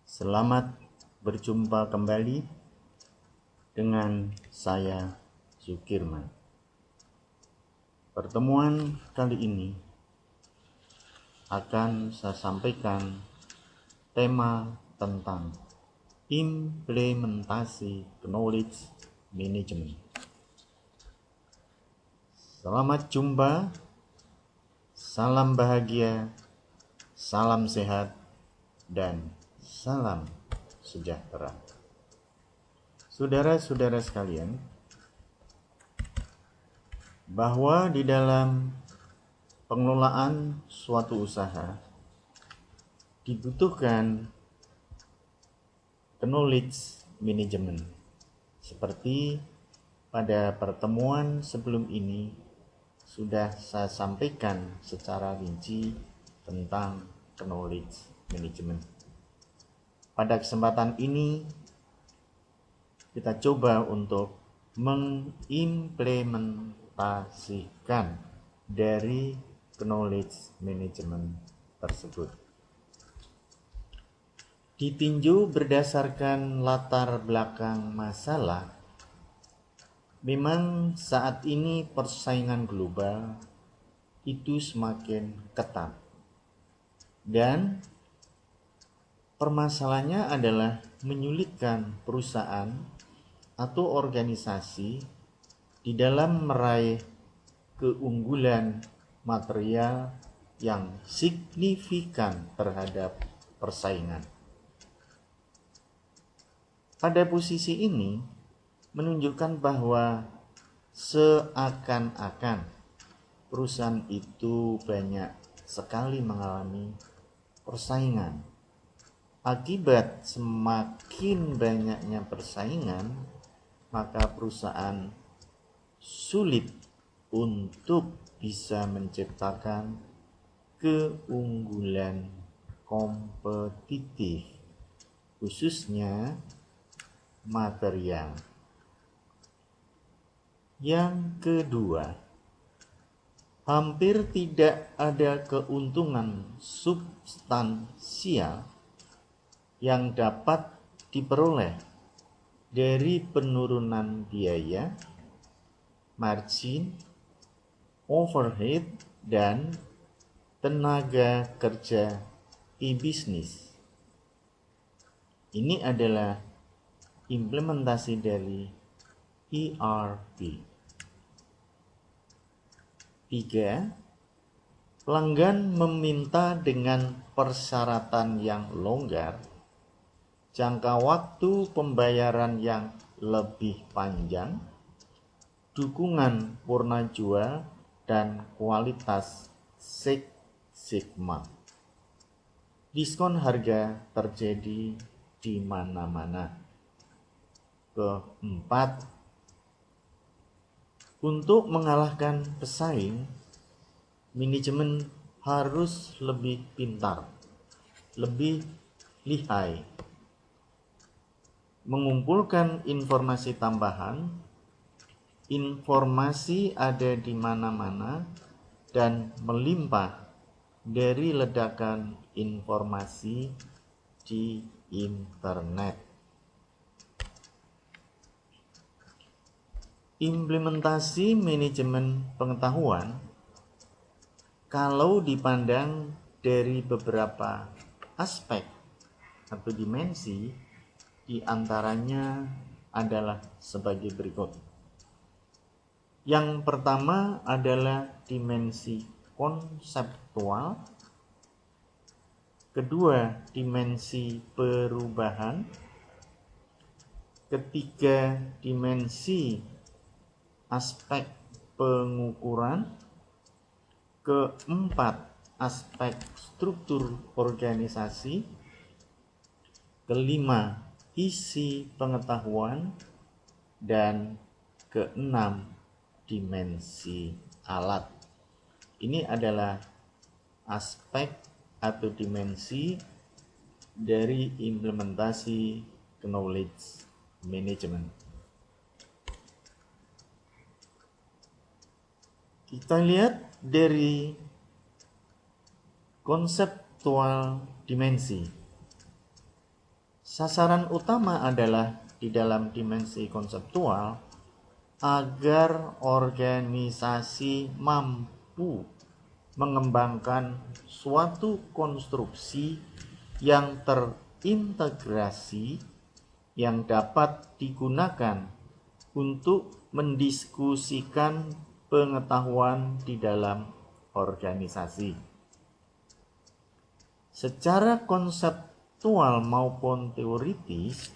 Selamat berjumpa kembali dengan saya Zukirman. Pertemuan kali ini akan saya sampaikan tema tentang implementasi knowledge management. Selamat jumpa, salam bahagia, salam sehat, dan salam sejahtera. Saudara-saudara sekalian, bahwa di dalam pengelolaan suatu usaha dibutuhkan knowledge management. Seperti pada pertemuan sebelum ini sudah saya sampaikan secara rinci tentang knowledge management. Pada kesempatan ini kita coba untuk mengimplementasikan dari knowledge management tersebut. Ditinjau berdasarkan latar belakang masalah, memang saat ini persaingan global itu semakin ketat. Dan permasalahannya adalah menyulitkan perusahaan atau organisasi di dalam meraih keunggulan material yang signifikan terhadap persaingan. Pada posisi ini menunjukkan bahwa seakan-akan perusahaan itu banyak sekali mengalami persaingan. Akibat semakin banyaknya persaingan, maka perusahaan sulit untuk bisa menciptakan keunggulan kompetitif, khususnya material. Yang kedua, hampir tidak ada keuntungan substansial yang dapat diperoleh dari penurunan biaya, margin, overhead, dan tenaga kerja e-bisnis. Ini adalah implementasi dari ERP. 3. Pelanggan meminta dengan persyaratan yang longgar, jangka waktu pembayaran yang lebih panjang, dukungan purna jual, dan kualitas Six Sigma. Diskon harga terjadi di mana-mana. Keempat, untuk mengalahkan pesaing, manajemen harus lebih pintar, lebih lihai, mengumpulkan informasi tambahan. Informasi ada di mana-mana dan melimpah dari ledakan informasi di internet. Implementasi manajemen pengetahuan kalau dipandang dari beberapa aspek atau dimensi, di antaranya adalah sebagai berikut. Yang pertama adalah dimensi konseptual, kedua dimensi perubahan, ketiga dimensi aspek pengukuran, keempat aspek struktur organisasi, kelima isi pengetahuan, dan keenam dimensi alat. Ini adalah aspek atau dimensi dari implementasi knowledge management. Kita lihat dari konseptual dimensi. Sasaran utama adalah di dalam dimensi konseptual agar organisasi mampu mengembangkan suatu konstruksi yang terintegrasi yang dapat digunakan untuk mendiskusikan pengetahuan di dalam organisasi. Secara konseptual maupun teoritis,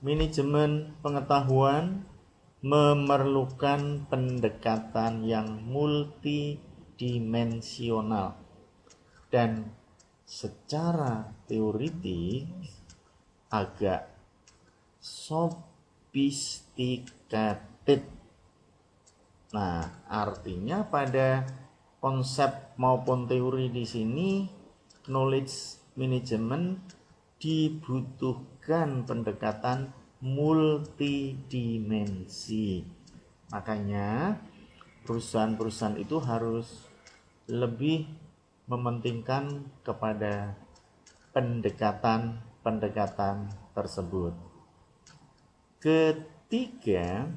manajemen pengetahuan memerlukan pendekatan yang multidimensional dan secara teoritis agak sophisticated. Nah, artinya pada konsep maupun teori di sini knowledge management dibutuhkan pendekatan multidimensi. Makanya perusahaan-perusahaan itu harus lebih mementingkan kepada pendekatan tersebut. Ketiga,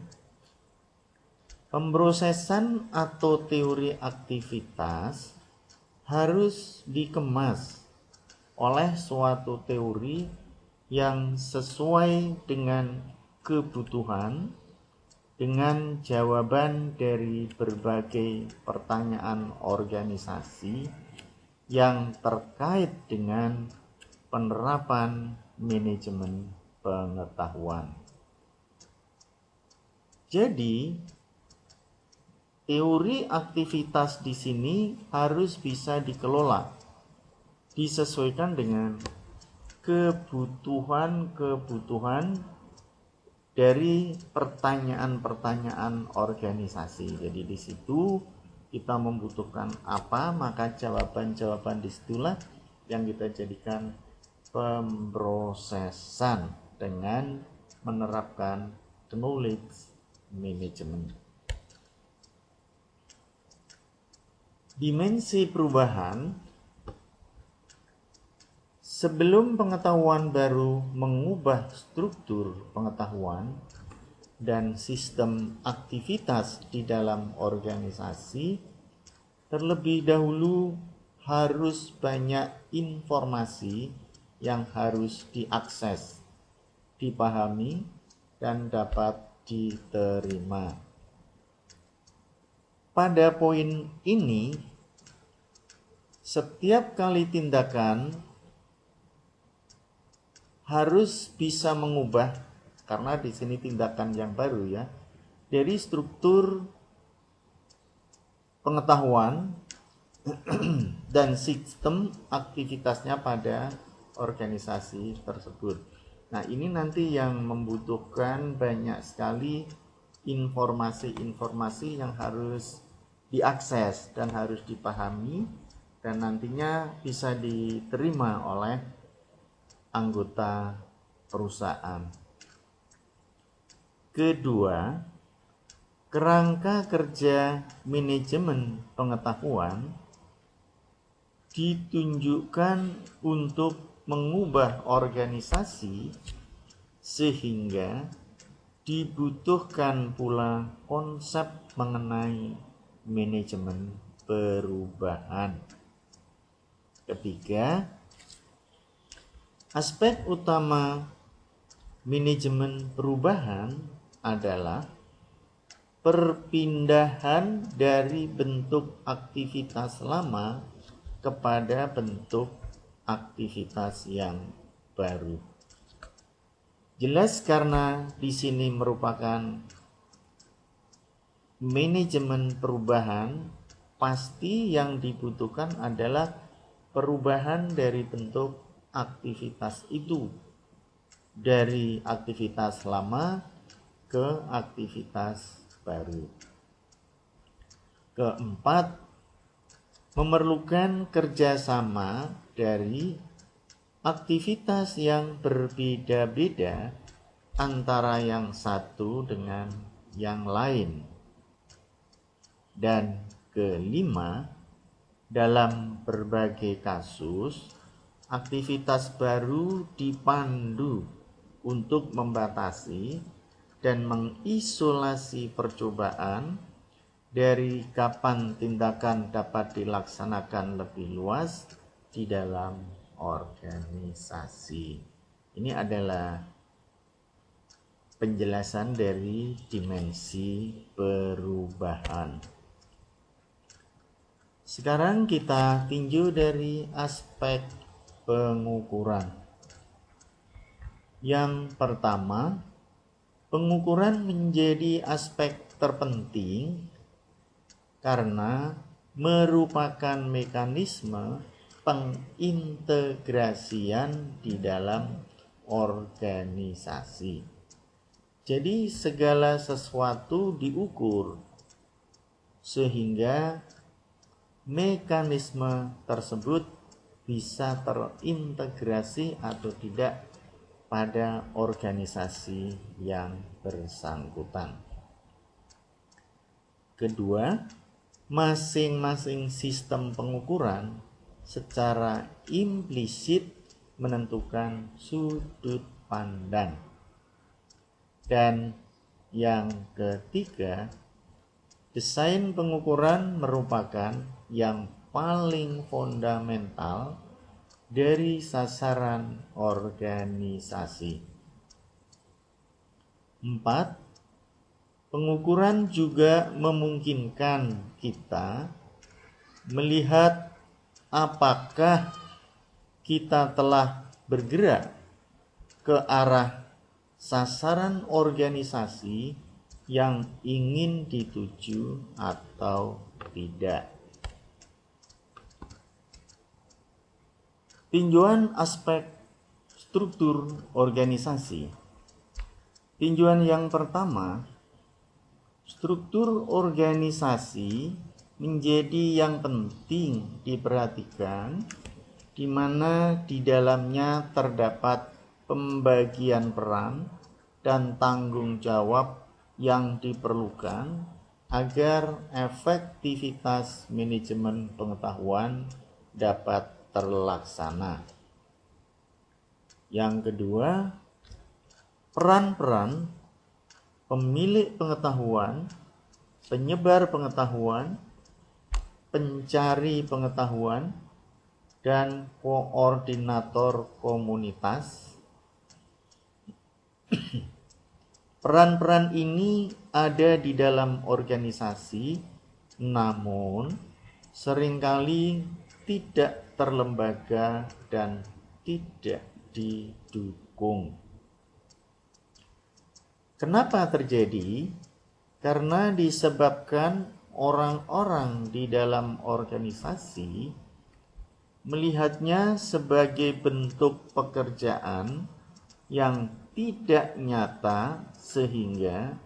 pemrosesan atau teori aktivitas harus dikemas oleh suatu teori yang sesuai dengan kebutuhan, dengan jawaban dari berbagai pertanyaan organisasi yang terkait dengan penerapan manajemen pengetahuan. Jadi, teori aktivitas di sini harus bisa dikelola, disesuaikan dengan kebutuhan dari pertanyaan-pertanyaan organisasi. Jadi di situ kita membutuhkan apa, maka jawaban-jawaban disitulah yang kita jadikan pemrosesan dengan menerapkan knowledge management. Dimensi perubahan. Sebelum pengetahuan baru mengubah struktur pengetahuan dan sistem aktivitas di dalam organisasi, terlebih dahulu harus banyak informasi yang harus diakses, dipahami, dan dapat diterima. Pada poin ini, setiap kali tindakan harus bisa mengubah, karena di sini tindakan yang baru ya, dari struktur pengetahuan dan sistem aktivitasnya pada organisasi tersebut. Nah, ini nanti yang membutuhkan banyak sekali informasi-informasi yang harus diakses dan harus dipahami dan nantinya bisa diterima oleh anggota perusahaan. Kedua, kerangka kerja manajemen pengetahuan ditunjukkan untuk mengubah organisasi sehingga dibutuhkan pula konsep mengenai manajemen perubahan. Ketiga, aspek utama manajemen perubahan adalah perpindahan dari bentuk aktivitas lama kepada bentuk aktivitas yang baru. Jelas karena di sini merupakan manajemen perubahan, pasti yang dibutuhkan adalah perubahan dari bentuk aktivitas itu, dari aktivitas lama ke aktivitas baru. Keempat, memerlukan kerjasama dari aktivitas yang berbeda-beda antara yang satu dengan yang lain. Dan kelima, dalam berbagai kasus aktivitas baru dipandu untuk membatasi dan mengisolasi percobaan dari kapan tindakan dapat dilaksanakan lebih luas di dalam organisasi. Ini adalah penjelasan dari dimensi perubahan. Sekarang kita tinjau dari aspek pengukuran. Yang pertama, pengukuran menjadi aspek terpenting karena merupakan mekanisme pengintegrasian di dalam organisasi. Jadi segala sesuatu diukur sehingga mekanisme tersebut bisa terintegrasi atau tidak pada organisasi yang bersangkutan. Kedua, masing-masing sistem pengukuran secara implisit menentukan sudut pandang. Dan yang ketiga, desain pengukuran merupakan yang paling fundamental dari sasaran organisasi. 4. Pengukuran juga memungkinkan kita melihat apakah kita telah bergerak ke arah sasaran organisasi yang ingin dituju atau tidak. Tinjauan aspek struktur organisasi. Tinjauan yang pertama, struktur organisasi menjadi yang penting diperhatikan, di mana di dalamnya terdapat pembagian peran dan tanggung jawab yang diperlukan agar efektivitas manajemen pengetahuan dapat terlaksana. Yang kedua, peran-peran pemilik pengetahuan, penyebar pengetahuan, pencari pengetahuan, dan koordinator komunitas. Peran-peran ini ada di dalam organisasi, namun seringkali tidak terlembaga dan tidak didukung. Kenapa terjadi? Karena disebabkan orang-orang di dalam organisasi melihatnya sebagai bentuk pekerjaan yang tidak nyata sehingga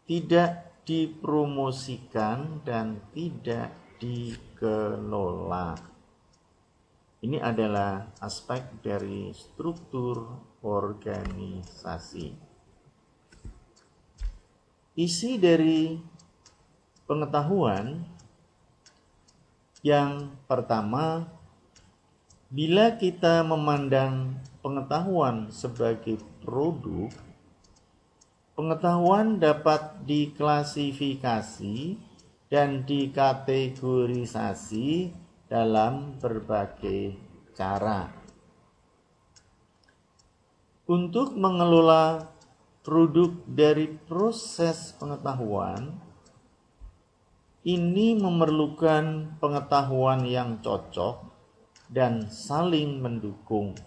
tidak dipromosikan dan tidak dikelola. Ini adalah aspek dari struktur organisasi. Isi dari pengetahuan yang pertama, bila kita memandang pengetahuan sebagai produk, pengetahuan dapat diklasifikasi dan dikategorisasi dalam berbagai cara. Untuk mengelola produk dari proses pengetahuan, ini memerlukan pengetahuan yang cocok dan saling mendukung.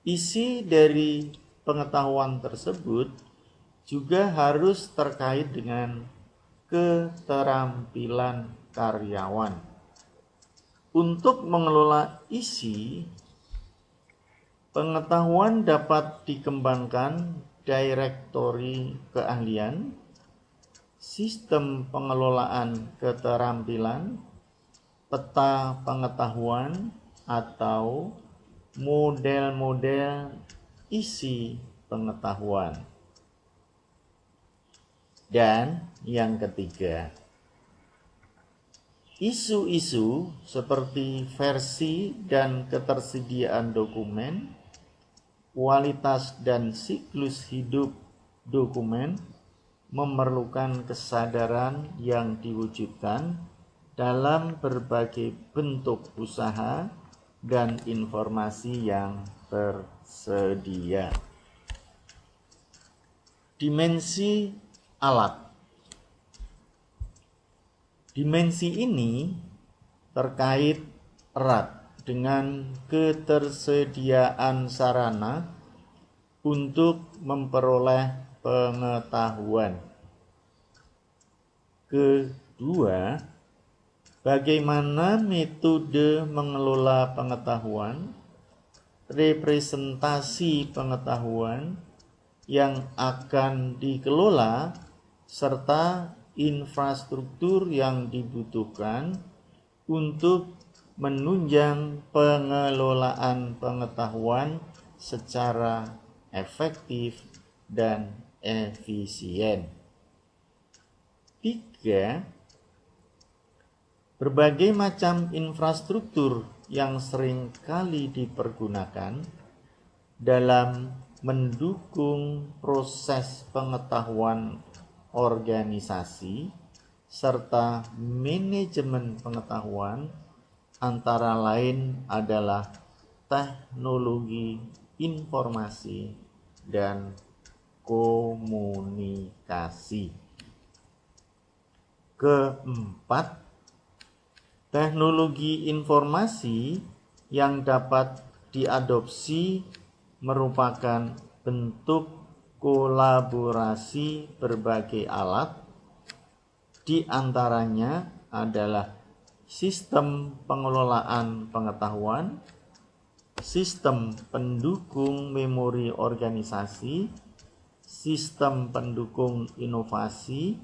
Isi dari pengetahuan tersebut juga harus terkait dengan keterampilan karyawan. Untuk mengelola isi, pengetahuan dapat dikembangkan direktori keahlian, sistem pengelolaan keterampilan, peta pengetahuan, atau model-model isi pengetahuan. Dan yang ketiga, isu-isu seperti versi dan ketersediaan dokumen, kualitas dan siklus hidup dokumen memerlukan kesadaran yang diwujudkan dalam berbagai bentuk usaha dan informasi yang tersedia. Dimensi alat. Dimensi ini terkait erat dengan ketersediaan sarana untuk memperoleh pengetahuan. Kedua, bagaimana metode mengelola pengetahuan, representasi pengetahuan yang akan dikelola, serta infrastruktur yang dibutuhkan untuk menunjang pengelolaan pengetahuan secara efektif dan efisien. 3. Berbagai macam infrastruktur yang sering kali dipergunakan dalam mendukung proses pengetahuan organisasi serta manajemen pengetahuan, antara lain adalah teknologi informasi dan komunikasi. Keempat, teknologi informasi yang dapat diadopsi merupakan bentuk kolaborasi berbagai alat, di antaranya adalah sistem pengelolaan pengetahuan, sistem pendukung memori organisasi, sistem pendukung inovasi,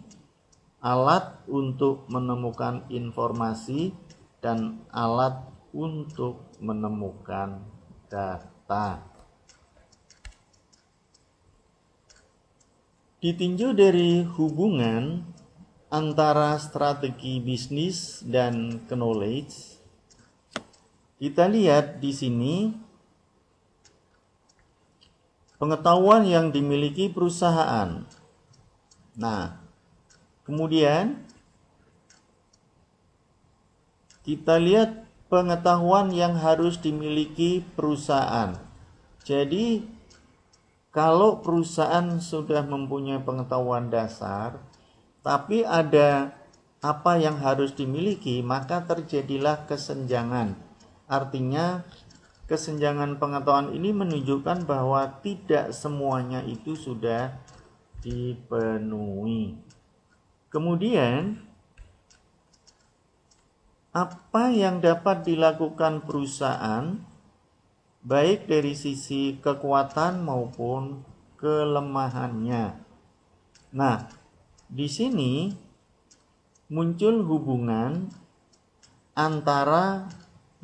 alat untuk menemukan informasi, dan alat untuk menemukan data. Ditinjau dari hubungan antara strategi bisnis dan knowledge, kita lihat di sini pengetahuan yang dimiliki perusahaan. Nah, kemudian kita lihat pengetahuan yang harus dimiliki perusahaan. Jadi kalau perusahaan sudah mempunyai pengetahuan dasar, tapi ada apa yang harus dimiliki, maka terjadilah kesenjangan. Artinya kesenjangan pengetahuan ini menunjukkan bahwa tidak semuanya itu sudah dipenuhi. Kemudian, apa yang dapat dilakukan perusahaan baik dari sisi kekuatan maupun kelemahannya. Nah, di sini muncul hubungan antara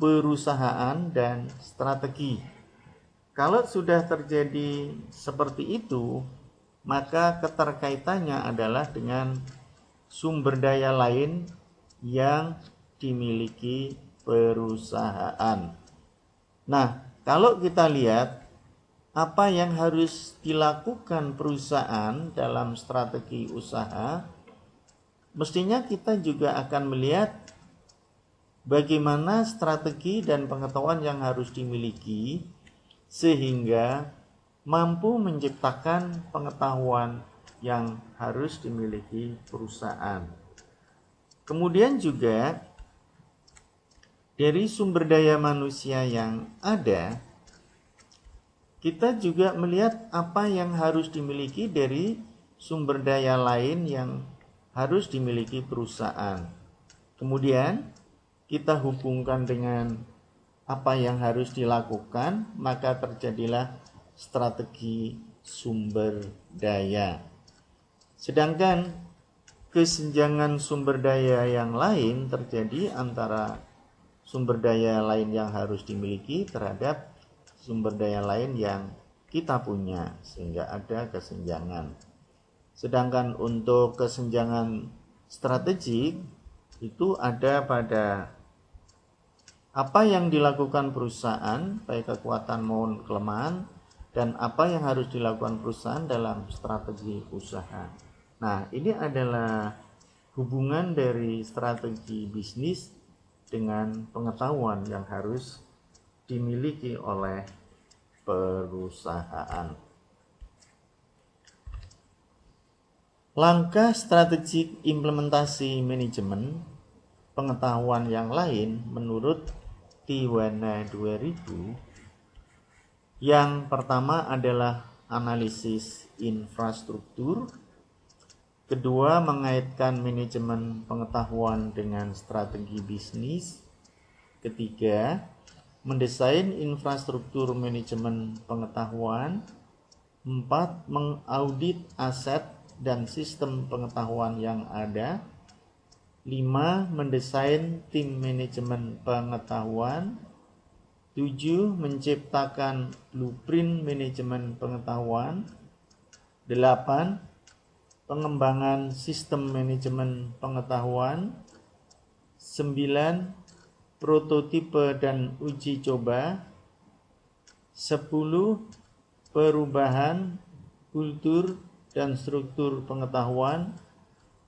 perusahaan dan strategi. Kalau sudah terjadi seperti itu, maka keterkaitannya adalah dengan sumber daya lain yang dimiliki perusahaan. Nah, kalau kita lihat apa yang harus dilakukan perusahaan dalam strategi usaha, mestinya kita juga akan melihat bagaimana strategi dan pengetahuan yang harus dimiliki sehingga mampu menciptakan pengetahuan yang harus dimiliki perusahaan. Kemudian juga dari sumber daya manusia yang ada, kita juga melihat apa yang harus dimiliki dari sumber daya lain yang harus dimiliki perusahaan. Kemudian kita hubungkan dengan apa yang harus dilakukan, maka terjadilah strategi sumber daya. Sedangkan kesenjangan sumber daya yang lain terjadi antara sumber daya lain yang harus dimiliki terhadap sumber daya lain yang kita punya, sehingga ada kesenjangan. Sedangkan untuk kesenjangan strategik itu ada pada apa yang dilakukan perusahaan, baik kekuatan maupun kelemahan, dan apa yang harus dilakukan perusahaan dalam strategi usaha. Nah, ini adalah hubungan dari strategi bisnis dengan pengetahuan yang harus dimiliki oleh perusahaan. Langkah strategik implementasi manajemen pengetahuan yang lain menurut Tiwana 2000, yang pertama adalah analisis infrastruktur, kedua mengaitkan manajemen pengetahuan dengan strategi bisnis, ketiga mendesain infrastruktur manajemen pengetahuan, empat mengaudit aset dan sistem pengetahuan yang ada, 5. Mendesain tim manajemen pengetahuan, 7. Menciptakan blueprint manajemen pengetahuan, 8. Pengembangan sistem manajemen pengetahuan, 9. Prototipe dan uji coba, 10. Perubahan kultur dan struktur pengetahuan,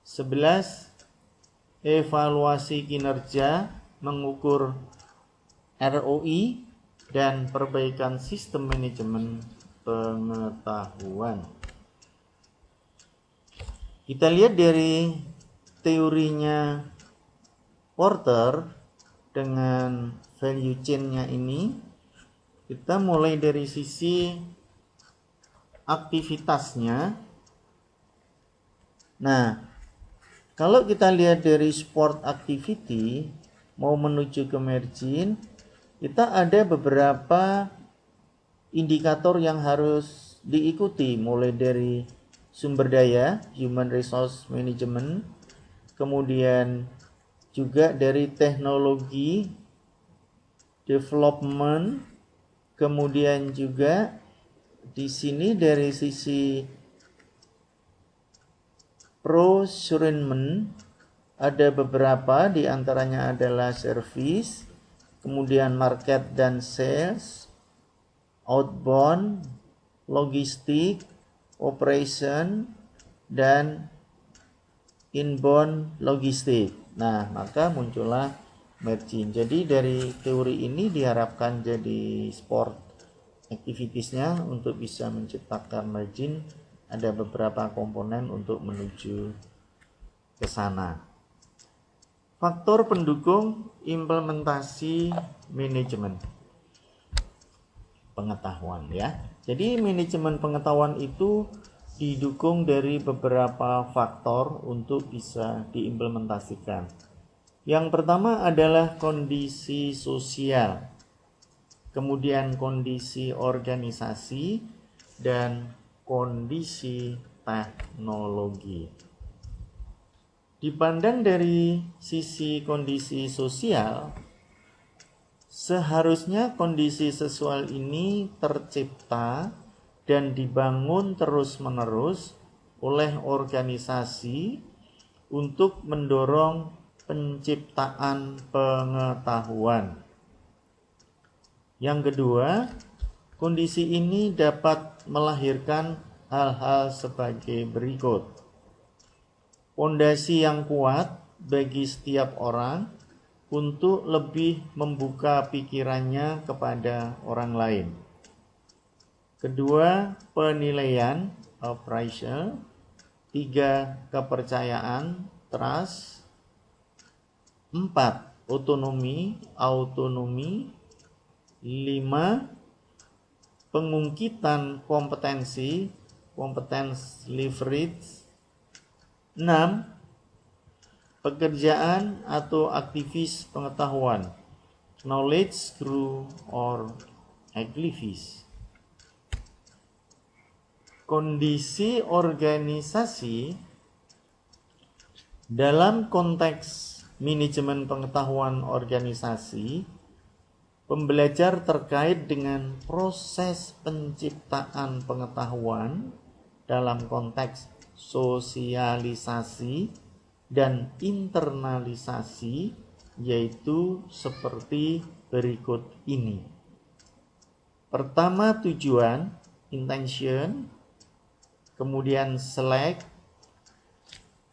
11. Evaluasi kinerja mengukur ROI dan perbaikan sistem manajemen pengetahuan. Kita lihat dari teorinya Porter dengan value chain-nya ini, kita mulai dari sisi aktivitasnya. Nah, kalau kita lihat dari sport activity mau menuju ke margin, kita ada beberapa indikator yang harus diikuti, mulai dari sumber daya, human resource management, kemudian juga dari teknologi development, kemudian juga di sini dari sisi procurement ada beberapa, di antaranya adalah service, kemudian market dan sales, outbound, logistik, operation, dan inbound logistik. Nah, maka muncullah margin. Jadi dari teori ini diharapkan jadi sport activitiesnya untuk bisa menciptakan margin. Ada beberapa komponen untuk menuju ke sana. Faktor pendukung implementasi manajemen pengetahuan ya. Jadi manajemen pengetahuan itu didukung dari beberapa faktor untuk bisa diimplementasikan. Yang pertama adalah kondisi sosial, kemudian kondisi organisasi, dan kondisi teknologi. Dipandang dari sisi kondisi sosial, seharusnya kondisi sosial ini tercipta dan dibangun terus-menerus oleh organisasi untuk mendorong penciptaan pengetahuan. Yang kedua, kondisi ini dapat melahirkan hal-hal sebagai berikut. Fondasi yang kuat bagi setiap orang untuk lebih membuka pikirannya kepada orang lain. Kedua, penilaian appraisal. 3, kepercayaan trust. 4, autonomi. 5, pengungkitan kompetensi, competence leverage. 6, pekerjaan atau aktivis pengetahuan, knowledge crew or activist. Kondisi organisasi dalam konteks manajemen pengetahuan organisasi, pembelajar terkait dengan proses penciptaan pengetahuan dalam konteks sosialisasi, dan internalisasi, yaitu seperti berikut ini. Pertama, tujuan, intention, kemudian select,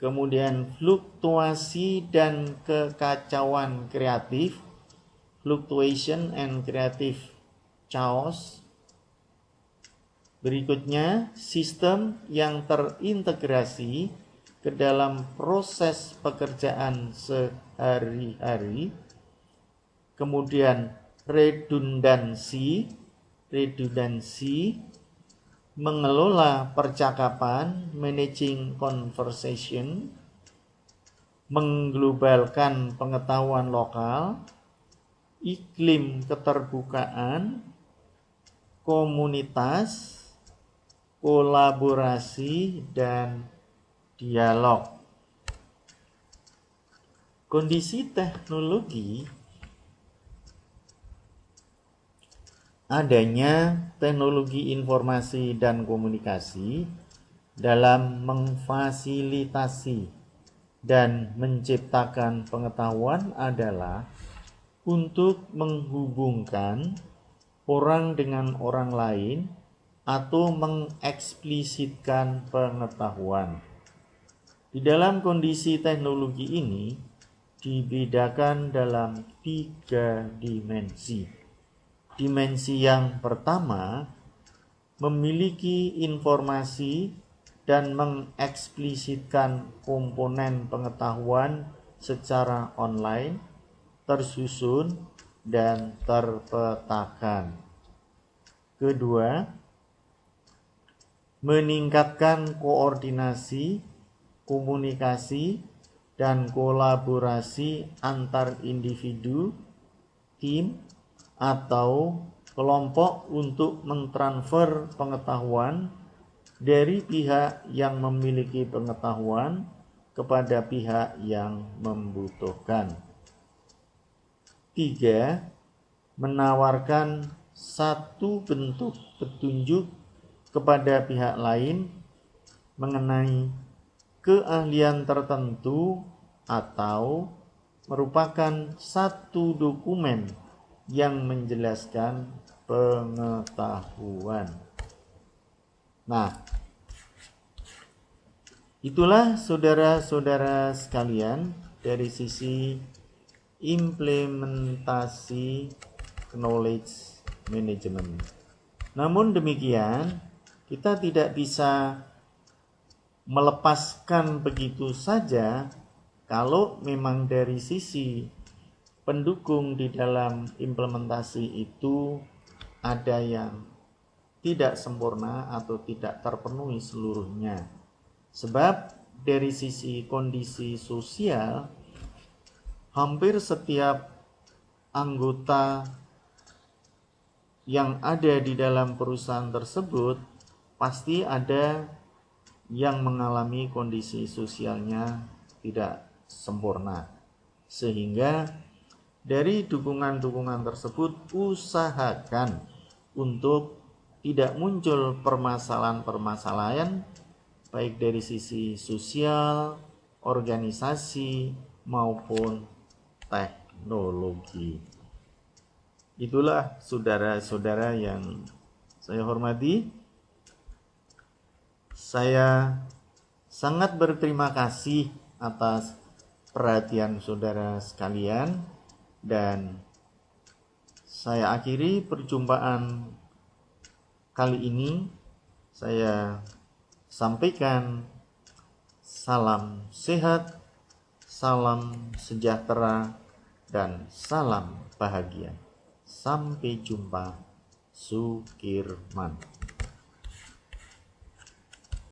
kemudian fluktuasi dan kekacauan kreatif, fluctuation and creative chaos. Berikutnya, sistem yang terintegrasi ke dalam proses pekerjaan sehari-hari. Kemudian redundansi, mengelola percakapan, managing conversation, mengglobalkan pengetahuan lokal, iklim keterbukaan, komunitas, kolaborasi, dan dialog. Kondisi teknologi, adanya teknologi informasi dan komunikasi dalam memfasilitasi dan menciptakan pengetahuan adalah untuk menghubungkan orang dengan orang lain atau mengeksplisitkan pengetahuan. Di dalam kondisi teknologi ini dibedakan dalam 3 dimensi. Dimensi yang pertama memiliki informasi dan mengeksplisitkan komponen pengetahuan secara online, tersusun, dan terpetakan. Kedua, meningkatkan koordinasi, komunikasi, dan kolaborasi antar individu, tim, atau kelompok untuk mentransfer pengetahuan dari pihak yang memiliki pengetahuan kepada pihak yang membutuhkan. 3. Menawarkan satu bentuk petunjuk kepada pihak lain mengenai keahlian tertentu atau merupakan satu dokumen yang menjelaskan pengetahuan. Nah, itulah saudara-saudara sekalian dari sisi implementasi knowledge management. Namun demikian, kita tidak bisa melepaskan begitu saja kalau memang dari sisi pendukung di dalam implementasi itu ada yang tidak sempurna atau tidak terpenuhi seluruhnya. Sebab dari sisi kondisi sosial, hampir setiap anggota yang ada di dalam perusahaan tersebut pasti ada yang mengalami kondisi sosialnya tidak sempurna. Sehingga dari dukungan-dukungan tersebut usahakan untuk tidak muncul permasalahan-permasalahan baik dari sisi sosial, organisasi, maupun teknologi. Itulah saudara-saudara yang saya hormati. Saya sangat berterima kasih atas perhatian saudara sekalian, dan saya akhiri perjumpaan kali ini. Saya sampaikan salam sehat, salam sejahtera, dan salam bahagia. Sampai jumpa. Sukirman.